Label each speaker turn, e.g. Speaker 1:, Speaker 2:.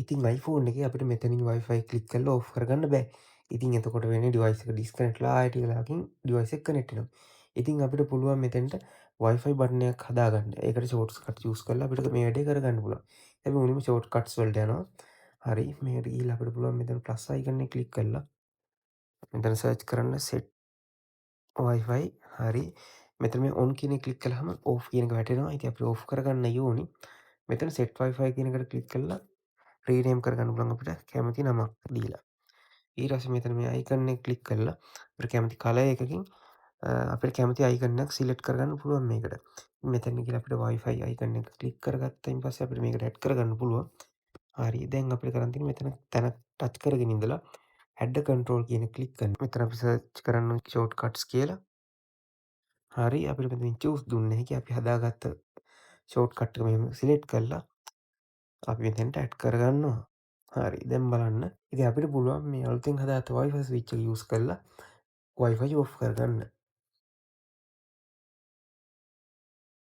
Speaker 1: ඉතින් iPhone එකේ අපිට මෙතනින් Wi-Fi ක්ලික් කරලා ඕෆ් කරගන්න බෑ. ඉතින් එතකොට වෙන්නේ ඩිවයිස් එක ඩිස්කනෙක්ට්ලා ආයෙ ටික වෙලාවකින් ඩිවයිස් එක කනෙක්ට් වෙනවා. ඉතින් අපිට පුළුවන් මෙතෙන්ට Wi-Fi බටන් එකක් හදාගන්න. ඒකට ෂෝට්කට් යූස් කරලා අපිට මේ වැඩේ කරගන්න පුළුවන්. අපි මුලින්ම ෂෝට්කට්ස් වලට යනවා. හරි මේකට ගිහිල්ලා අපිට පුළුවන් මෙතන ප්ලස් අයිකන් එක ක්ලික් කරලා මෙතන සර්ච් කරන්න set Wi-Fi හරි. මෙතන මේ ඔන් කියන එක ක්ලික් කළාම ඕෆ් කියන එක වැටෙනවා. ඉතින් අපි ඕෆ් කරගන්නයි ඕනි. මෙතන set Wi-Fi කියන එකට ක්ලික් කරලා රීනේම් කරගන්න පුළුවන් අපිට කැමති නමක් දීලා. ඊට පස්සේ මෙතන මේ අයිකන් එක ක්ලික් කරලා අපිට කැමති කලර් එකකින් අපිට කැමති අයිකන් එකක් සිලෙක්ට් කරගන්න පුළුවන් මේකට. මෙතන ගිහලා අපිට Wi-Fi අයිකන් එක ක්ලික් කරගත්තයින් පස්සේ අපිට මේකට ඇඩ් කරගන්න පුළුවන්. හරි දැන් අපිට කරන්න තියෙන්නේ මෙතන තැන ටච් කරගෙන ඉඳලා ඇඩ් කන්ට්‍රෝල් කියන එක ක්ලික් කරන්න. මෙතන අපි සර්ච් කරන්න ෂෝට්කට්ස් කියලා. හරි අපිට මෙතනින් චූස් දුන්න හැකි අපි හදාගත්ත ෂෝට්කට් එක මෙහෙම සිලෙක්ට් කරලා අපි මෙතෙන්ට ඇඩ් කරගන්නවා. හරි දැන් බලන්න. ඉතින් අපිට පුළුවන් මේ අලුතෙන් හදාගත්ත Wi-Fi ස්විච් එක යූස් කරලා Wi-Fi ඕෆ් කරගන්න.